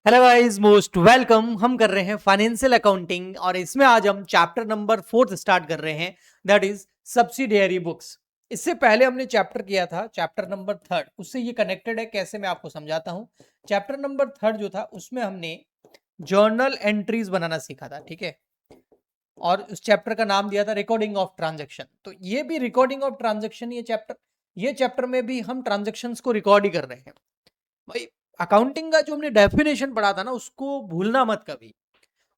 Hello guys, most welcome. हम कर रहे हैं फाइनेंशियल अकाउंटिंग और इसमें आज हम चैप्टर नंबर 4 स्टार्ट कर रहे हैं, दैट इज सब्सिडियरी बुक्स। इससे पहले हमने चैप्टर किया था चैप्टर नंबर 3, उससे ये कनेक्टेड है। कैसे, मैं आपको समझाता हूं। चैप्टर नंबर 3 जो था उसमें हमने जर्नल एंट्रीज बनाना सीखा था, ठीक है। और उस चैप्टर का नाम दिया था रिकॉर्डिंग ऑफ ट्रांजेक्शन। तो ये भी रिकॉर्डिंग ऑफ ट्रांजेक्शन, ये चैप्टर में भी हम ट्रांजेक्शन्स को रिकॉर्ड ही कर रहे हैं भाई। अकाउंटिंग का जो हमने डेफिनेशन पढ़ा था ना, उसको भूलना मत कभी।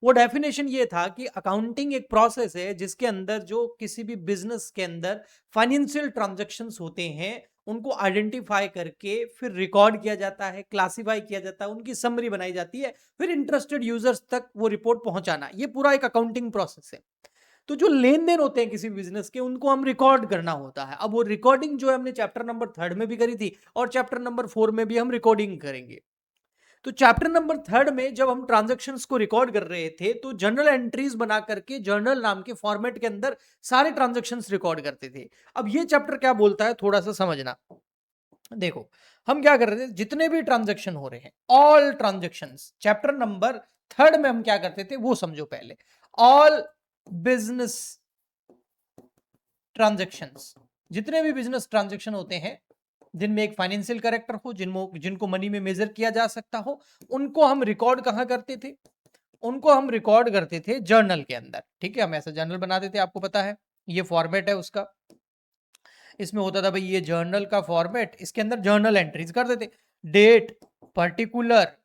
वो डेफिनेशन ये था कि अकाउंटिंग एक प्रोसेस है जिसके अंदर जो किसी भी बिजनेस के अंदर फाइनेंशियल ट्रांजैक्शंस होते हैं, उनको आइडेंटिफाई करके फिर रिकॉर्ड किया जाता है, क्लासिफाई किया जाता है, उनकी समरी बनाई जाती है, फिर इंटरेस्टेड यूजर्स तक वो रिपोर्ट पहुंचाना। ये पूरा एक अकाउंटिंग प्रोसेस है। तो जो लेन देन होते हैं किसी बिजनेस के, उनको हम रिकॉर्ड करना होता है। अब वो रिकॉर्डिंग जो है हमने चैप्टर नंबर 3 में भी करी थी और चैप्टर नंबर 4 में भी हम रिकॉर्डिंग करेंगे। तो चैप्टर नंबर 3 में जब हम ट्रांजैक्शंस को रिकॉर्ड कर रहे थे तो जर्नल एंट्रीज बना करके जर्नल नाम के फॉर्मेट के अंदर सारे ट्रांजैक्शंस रिकॉर्ड करते थे। अब ये चैप्टर क्या बोलता है, थोड़ा सा समझना। देखो, हम क्या कर रहे थे, जितने भी ट्रांजैक्शन हो रहे हैं, ऑल ट्रांजैक्शंस, चैप्टर नंबर 3 में हम क्या करते थे वो समझो पहले। ऑल बिजनेस ट्रांजैक्शंस, जितने भी बिजनेस ट्रांजैक्शन होते हैं जिनमें एक फाइनेंशियल कैरेक्टर हो, जिनको मनी में मेजर किया जा सकता हो, उनको हम रिकॉर्ड कहां करते थे? उनको हम रिकॉर्ड करते थे जर्नल के अंदर, ठीक है। हम ऐसा जर्नल बनाते थे, आपको पता है ये फॉर्मेट है उसका। इसमें होता था भाई, ये जर्नल का फॉर्मेट, इसके अंदर जर्नल एंट्रीज कर देते, date, particular,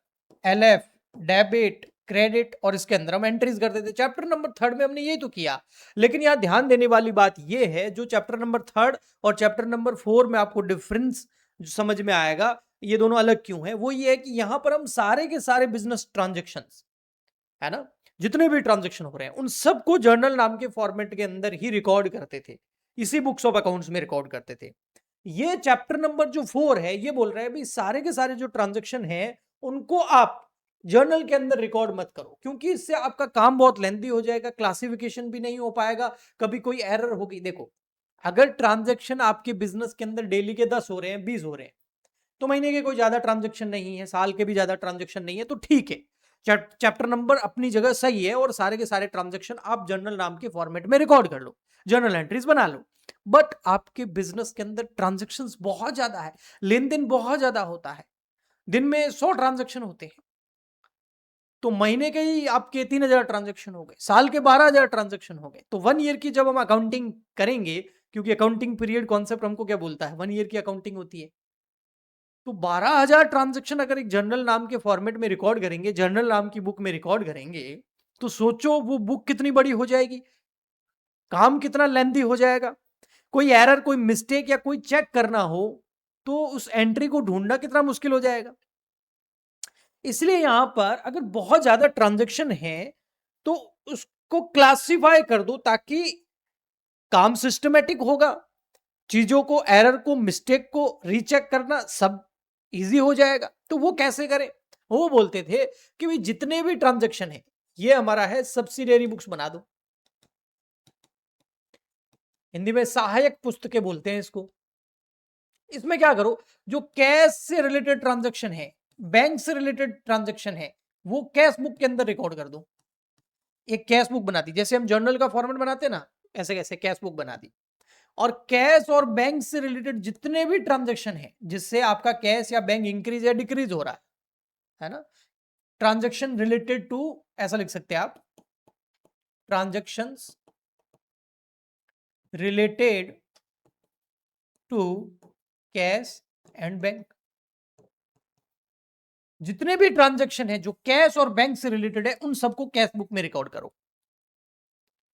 LF, debit, credit, और इसके अंदर हम एंट्रीज कर देते। चैप्टर नंबर 3 में हमने यही तो किया। लेकिन यहां ध्यान देने वाली बात यह है, जो चैप्टर नंबर 3 और चैप्टर नंबर 4 में आपको डिफरेंस समझ में आएगा, ये दोनों अलग क्यों है, वो ये है कि यहां पर हम सारे के सारे बिजनेस ट्रांजेक्शंस, है ना, जितने भी ट्रांजेक्शन हो रहे हैं, उन सबको जर्नल नाम के फॉर्मेट के अंदर ही रिकॉर्ड करते थे, इसी बुक्स ऑफ अकाउंट्स में रिकॉर्ड करते थे। ये चैप्टर नंबर जो 4 है, ये बोल रहा है भाई सारे के सारे जो ट्रांजेक्शन है, उनको आप जर्नल के अंदर रिकॉर्ड मत करो, क्योंकि इससे आपका काम बहुत लेंथी हो जाएगा, क्लासिफिकेशन भी नहीं हो पाएगा, कभी कोई एरर होगी। देखो, अगर ट्रांजेक्शन आपके बिजनेस के अंदर डेली के 10 हो रहे हैं, 20 हो रहे हैं, तो महीने के कोई ज्यादा ट्रांजेक्शन नहीं है, साल के भी ज्यादा ट्रांजेक्शन नहीं है, तो ठीक है, चैप्टर नंबर अपनी जगह सही है और सारे के सारे ट्रांजेक्शन आप जर्नल नाम के फॉर्मेट में रिकॉर्ड कर लो, जर्नल एंट्रीज बना लो। बट आपके बिजनेस के अंदर ट्रांजेक्शन्स बहुत ज्यादा है, लेन देन बहुत ज्यादा होता है, दिन में 100 ट्रांजेक्शन होते हैं, तो महीने के ही आपके 3,000 ट्रांजेक्शन हो गए, साल के 12,000 ट्रांजेक्शन हो गए। तो 1 ईयर की जब हम अकाउंटिंग करेंगे, क्योंकि अकाउंटिंग पीरियड कॉन्सेप्ट हमको क्या बोलता है, 1 ईयर की अकाउंटिंग होती है, तो 12,000 ट्रांजेक्शन अगर एक जर्नल नाम के फॉर्मेट में रिकॉर्ड करेंगे, जर्नल नाम की बुक में रिकॉर्ड करेंगे, तो सोचो वो बुक कितनी बड़ी हो जाएगी, काम कितना लेंथी हो जाएगा। कोई एरर, कोई मिस्टेक या कोई चेक करना हो तो उस एंट्री को ढूंढना कितना मुश्किल हो जाएगा। इसलिए यहां पर अगर बहुत ज्यादा ट्रांजेक्शन है तो उसको क्लासिफाई कर दो, ताकि काम सिस्टमेटिक होगा, चीजों को, एरर को, मिस्टेक को रीचेक करना सब इजी हो जाएगा। तो वो कैसे करें, वो बोलते थे कि भाई जितने भी ट्रांजैक्शन है, ये हमारा है सब्सिडियरी बुक्स बना दो। हिंदी में सहायक पुस्तकें बोलते हैं इसको। इसमें क्या करो, जो कैश से रिलेटेड ट्रांजैक्शन है, बैंक से रिलेटेड ट्रांजैक्शन है, वो कैश बुक के अंदर रिकॉर्ड कर दो। एक कैश बुक बना दी, जैसे हम जर्नल का फॉर्मेट बनाते हैं ना, ऐसे कैसे कैश बुक बना दी। और कैश और बैंक से रिलेटेड जितने भी ट्रांजैक्शन है, जिससे आपका कैश या बैंक इंक्रीज या डिक्रीज हो रहा है ना, ट्रांजैक्शन रिलेटेड टू, ऐसा लिख सकते हैं आप, transactions related to cash and bank. जितने भी ट्रांजैक्शन है जो कैश और बैंक से रिलेटेड है, उन सबको कैश बुक में रिकॉर्ड करो।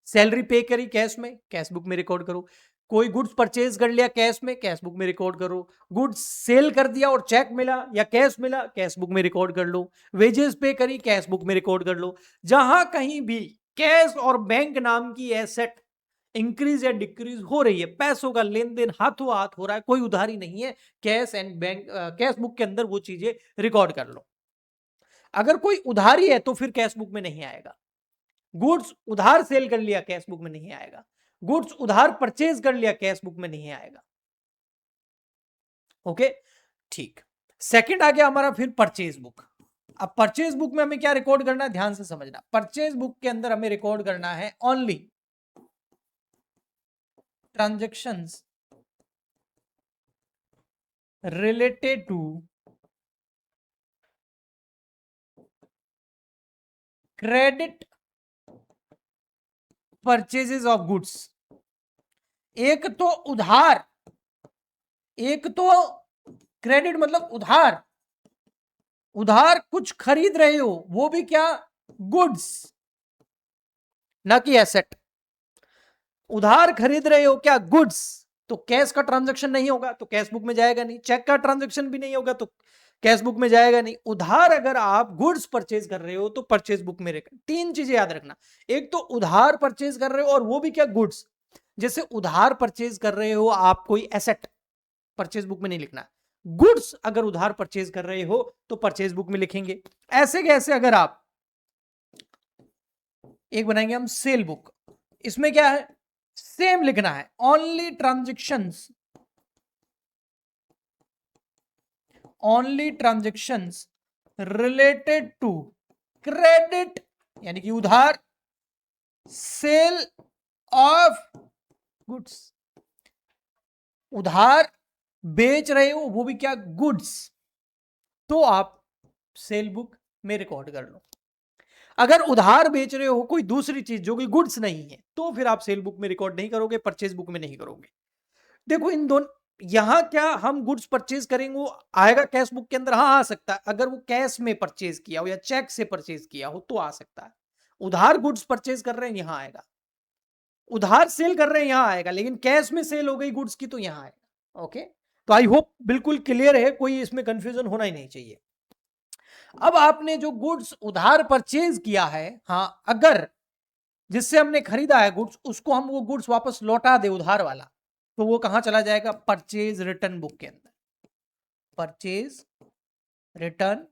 सैलरी पे करी कैश में, कैश बुक में रिकॉर्ड करो। कोई गुड्स परचेज कर लिया कैश में, कैश बुक में रिकॉर्ड करो। गुड्स सेल कर दिया और चेक मिला या कैश मिला, कैश बुक में रिकॉर्ड कर लो। वेजेस पे करी, कैश बुक में रिकॉर्ड कर लो। जहां कहीं भी कैश और बैंक नाम की एसेट इंक्रीज या डिक्रीज हो रही है, पैसों का लेन देन हाथों हाथ हो रहा है, कोई उधारी नहीं है, cash and bank, cash book के अंदर वो चीजें रिकॉर्ड कर लो। अगर कोई उधारी है तो फिर कैश बुक में नहीं आएगा। गुड्स उधार सेल कर लिया, कैश बुक में नहीं आएगा। गुड्स उधार परचेज कर लिया, कैश बुक में नहीं आएगा। ओके, ठीक। सेकंड आ गया हमारा फिर परचेज बुक। अब परचेज बुक में हमें क्या रिकॉर्ड करना है, ध्यान से समझना। परचेज बुक के अंदर हमें रिकॉर्ड करना है only transactions related to credit purchases of goods. एक तो उधार, एक तो क्रेडिट मतलब उधार, उधार कुछ खरीद रहे हो, वो भी क्या, गुड्स, ना कि एसेट। उधार खरीद रहे हो क्या, गुड्स, तो कैश का ट्रांजैक्शन नहीं होगा तो कैश बुक में जाएगा नहीं, चेक का ट्रांजैक्शन भी नहीं होगा तो कैश बुक में जाएगा नहीं। उधार अगर आप गुड्स परचेज कर रहे हो तो परचेज बुक में रहेगा। तीन चीजें याद रखना, एक तो उधार परचेज कर रहे हो और वो भी क्या, गुड्स। जैसे उधार परचेज कर रहे हो आप कोई एसेट, परचेज बुक में नहीं लिखना। गुड्स अगर उधार परचेज कर रहे हो तो परचेज बुक में लिखेंगे। ऐसे कैसे, अगर आप एक बनाएंगे हम सेल बुक, इसमें क्या है, सेम लिखना है, only transactions, only transactions related to credit यानी कि उधार, सेल ऑफ गुड्स, उधार बेच रहे हो वो भी क्या, गुड्स, तो आप सेल बुक में रिकॉर्ड कर लो। अगर उधार बेच रहे हो कोई दूसरी चीज जो कि गुड्स नहीं है तो फिर आप सेल बुक में रिकॉर्ड नहीं करोगे, परचेज बुक में नहीं करोगे। देखो इन दोनों, यहां क्या हम गुड्स परचेज करेंगे वो आएगा कैश बुक के अंदर, हाँ आ सकता है, अगर वो कैश में परचेज किया हो या चेक से परचेज किया हो तो आ सकता है। उधार गुड्स परचेज कर रहे हैं यहां आएगा, उधार सेल कर रहे हैं यहां आएगा, लेकिन कैश में सेल हो गई गुड्स की तो यहां आएगा। ओके, तो आई होप बिल्कुल क्लियर है, कोई इसमें कंफ्यूजन होना ही नहीं चाहिए। अब आपने जो गुड्स उधार परचेज किया है, हाँ अगर जिससे हमने खरीदा है गुड्स उसको हम वो गुड्स वापस लौटा दे उधार वाला, तो वो कहां चला जाएगा, परचेज रिटर्न बुक के अंदर, परचेज रिटर्न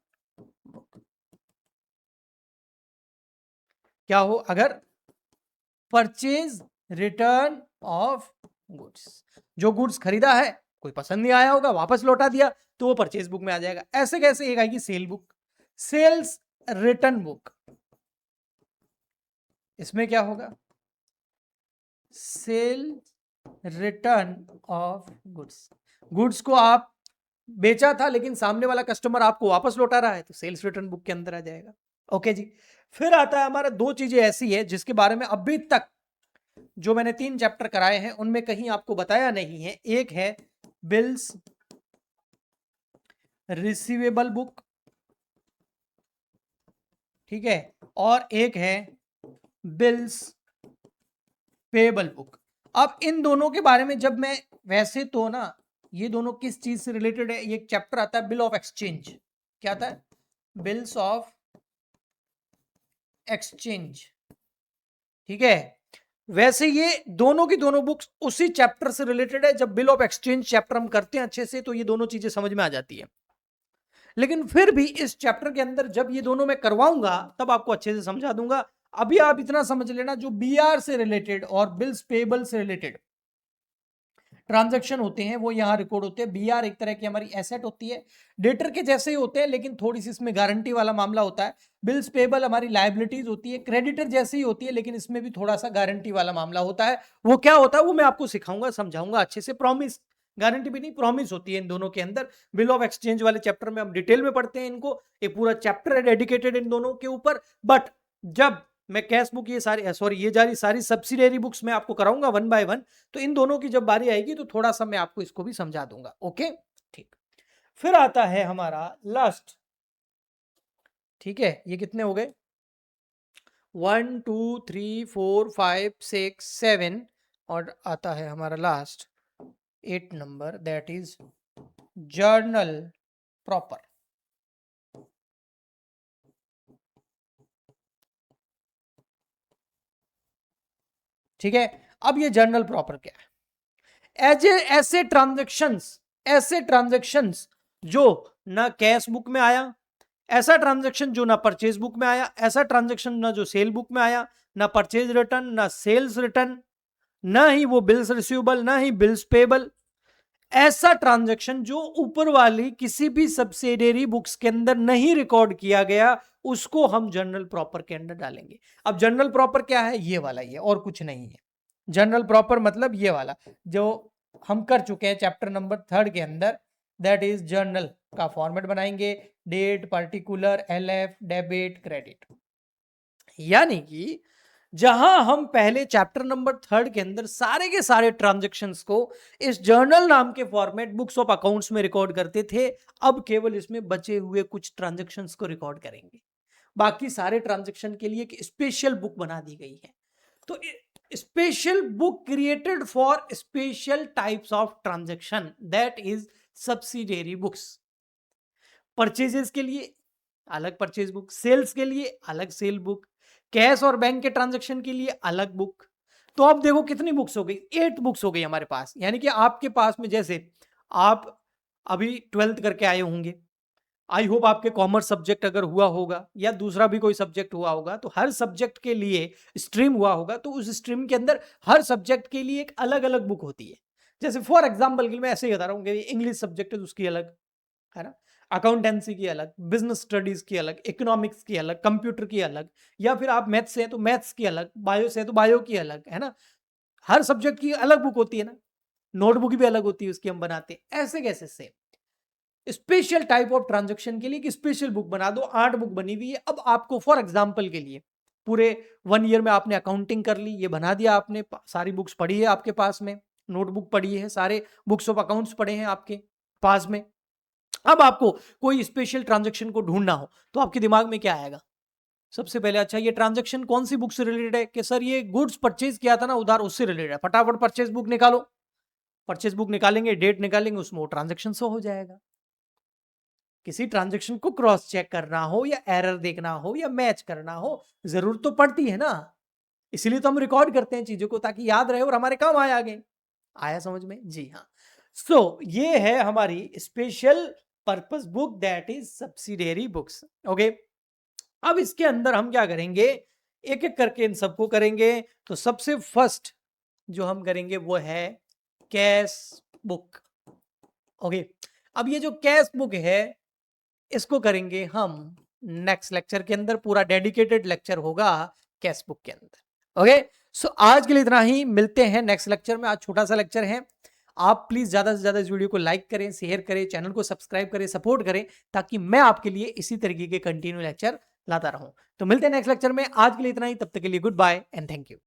बुक। क्या हो, अगर परचेज रिटर्न ऑफ गुड्स, जो गुड्स खरीदा है कोई पसंद नहीं आया होगा वापस लौटा दिया तो वो परचेज बुक में आ जाएगा। ऐसे कैसे, एक आएगी sale book, sales return book, इसमें क्या होगा, sale return of goods, goods को आप बेचा था लेकिन सामने वाला कस्टमर आपको वापस लौटा रहा है तो सेल्स रिटर्न बुक के अंदर आ जाएगा। ओके जी, फिर आता है हमारा, दो चीजें ऐसी है जिसके बारे में अभी तक जो मैंने 3 चैप्टर कराए हैं उनमें कहीं आपको बताया नहीं है। एक है बिल्स रिसीवेबल बुक, ठीक है, और एक है बिल्स पेबल बुक। अब इन दोनों के बारे में जब मैं, वैसे तो ना ये दोनों किस चीज से रिलेटेड है, ये एक चैप्टर आता है बिल ऑफ एक्सचेंज, क्या आता है, बिल्स ऑफ एक्सचेंज, ठीक है। वैसे ये दोनों की दोनों बुक्स उसी चैप्टर से रिलेटेड है। जब बिल ऑफ एक्सचेंज चैप्टर हम करते हैं अच्छे से तो ये दोनों चीजें समझ में आ जाती है, लेकिन फिर भी इस चैप्टर के अंदर जब ये दोनों मैं करवाऊंगा तब आपको अच्छे से समझा दूंगा। अभी आप इतना समझ लेना, जो बीआर से रिलेटेड और बिल्स पेबल से रिलेटेड ट्रांजैक्शन होते हैं वो यहाँ रिकॉर्ड होते हैं। बीआर एक तरह की हमारी एसेट होती है, डेटर के जैसे ही होते हैं लेकिन थोड़ी सी इसमें गारंटी वाला मामला होता है। बिल्स पेबल हमारी लायबिलिटीज होती है, क्रेडिटर जैसी ही होती है लेकिन इसमें भी थोड़ा सा गारंटी वाला मामला होता है। वो क्या होता है वो मैं आपको सिखाऊंगा, समझाऊंगा अच्छे से। प्रॉमिस, गारंटी भी नहीं, प्रॉमिस होती है इन दोनों के अंदर। बिल ऑफ एक्सचेंज वाले चैप्टर में हम डिटेल में पढ़ते हैं इनको, एक पूरा चैप्टर है डेडिकेटेड इन दोनों के ऊपर। बट जब मैं कैश बुक ये सारी, सॉरी ये जारी सारी सब्सिडियरी बुक्स मैं आपको कराऊंगा 1 बाय 1, तो इन दोनों की जब बारी आएगी तो थोड़ा सा मैं आपको इसको भी समझा दूंगा। ओके, ठीक। फिर आता है हमारा लास्ट, ठीक है, ये कितने हो गए, 1 2 3 4 5 6 7, और आता है हमारा last 8 number, that is journal proper. ठीक है, अब ये जर्नल प्रॉपर क्या है, ऐसे ट्रांजैक्शंस जो ना कैश बुक में आया, ऐसा ट्रांजैक्शन जो ना परचेज बुक में आया, ऐसा ट्रांजैक्शन ना जो सेल बुक में आया, ना परचेज रिटर्न ना सेल्स रिटर्न, ना ही वो बिल्स रिसीवेबल ना ही बिल्स पेबल, ऐसा ट्रांजैक्शन जो ऊपर वाली किसी भी सब्सिडियरी बुक्स के अंदर नहीं रिकॉर्ड किया गया, उसको हम जर्नल प्रॉपर के अंदर डालेंगे। अब जर्नल प्रॉपर क्या है? ये वाला, ये और कुछ नहीं है। जर्नल प्रॉपर मतलब ये वाला जो हम कर चुके हैं चैप्टर नंबर 3 के अंदर, दैट इज जर्नल का फॉर्मेट बनाएंगे, date, particular, LF, debit, credit. यानी कि जहां हम पहले चैप्टर नंबर 3 के अंदर सारे के सारे ट्रांजैक्शंस को इस जर्नल नाम के फॉर्मेट बुक्स ऑफ अकाउंट्स में रिकॉर्ड करते थे, अब केवल इसमें बचे हुए कुछ ट्रांजैक्शंस को रिकॉर्ड करेंगे। बाकी सारे ट्रांजैक्शन के लिए एक स्पेशल बुक बना दी गई है। तो special book created for special types of transaction, that is subsidiary books. Purchases के लिए अलग परचेज बुक, सेल्स के लिए अलग सेल बुक, कैश और बैंक के ट्रांजैक्शन के लिए अलग बुक। तो अब देखो कितनी बुक्स हो गई, 8 बुक्स हो गई हमारे पास। यानी कि आपके पास में, जैसे आप अभी 12th करके आए होंगे, आई होप आपके कॉमर्स सब्जेक्ट अगर हुआ होगा या दूसरा भी कोई सब्जेक्ट हुआ होगा, तो हर सब्जेक्ट के लिए स्ट्रीम हुआ होगा, तो उस स्ट्रीम के अंदर हर सब्जेक्ट के लिए एक अलग अलग बुक होती है। जैसे फॉर एग्जाम्पल के लिए मैं ऐसे ही बता रहा हूँ कि इंग्लिश सब्जेक्ट है तो उसकी अलग है ना, अकाउंटेंसी की अलग, बिजनेस स्टडीज की अलग, इकोनॉमिक्स की अलग, कंप्यूटर की अलग, या फिर आप मैथ्स से तो मैथ्स की अलग, बायो से तो बायो की अलग, है ना। हर सब्जेक्ट की अलग बुक होती है ना, नोटबुक भी अलग होती है उसकी, हम बनाते हैं। ऐसे कैसे same special type of transaction के लिए एक स्पेशल बुक बना दो। 8 बुक बनी हुई है। अब आपको फॉर एग्जाम्पल के लिए पूरे 1 ईयर में आपने अकाउंटिंग कर ली, ये बना दिया आपने, सारी बुक्स पढ़ी है आपके पास में, नोटबुक पढ़ी है, सारे बुक्स ऑफ अकाउंट्स पढ़े हैं आपके पास में। अब आपको कोई स्पेशल ट्रांजैक्शन को ढूंढना हो तो आपके दिमाग में क्या आएगा? सबसे पहले, अच्छा ये ट्रांजैक्शन कौन सी बुक से रिलेटेड है? कि सर ये गुड्स परचेज किया था ना उधार, उससे रिलेटेड है। फटाफट परचेज बुक निकालो। परचेज बुक निकालेंगे, डेट निकालेंगे, उसमें वो ट्रांजैक्शन शो हो जाएगा। किसी ट्रांजैक्शन को क्रॉस चेक करना हो या एरर देखना हो या मैच करना हो, जरूरत तो पड़ती है ना। इसीलिए तो हम रिकॉर्ड करते हैं चीजों को, ताकि याद रहे और हमारे काम आए आगे। आया समझ में? जी हाँ। सो ये है हमारी special purpose book, that is subsidiary books. Okay, अब इसके अंदर हम क्या करेंगे, एक एक करके इन सबको करेंगे। तो सबसे फर्स्ट जो हम करेंगे वो है कैश बुक। ओके, अब ये जो कैश बुक है इसको करेंगे हम नेक्स्ट लेक्चर के अंदर, पूरा डेडिकेटेड लेक्चर होगा कैश बुक के अंदर। ओके, सो आज के लिए इतना ही, मिलते हैं नेक्स्ट लेक्चर में। आज छोटा सा लेक्चर है। आप प्लीज ज्यादा से ज्यादा इस वीडियो को लाइक करें, शेयर करें, चैनल को सब्सक्राइब करें, सपोर्ट करें, ताकि मैं आपके लिए इसी तरीके के कंटिन्यू लेक्चर लाता रहूं। तो मिलते हैं नेक्स्ट लेक्चर में। आज के लिए इतना ही, तब तक के लिए goodbye and thank you.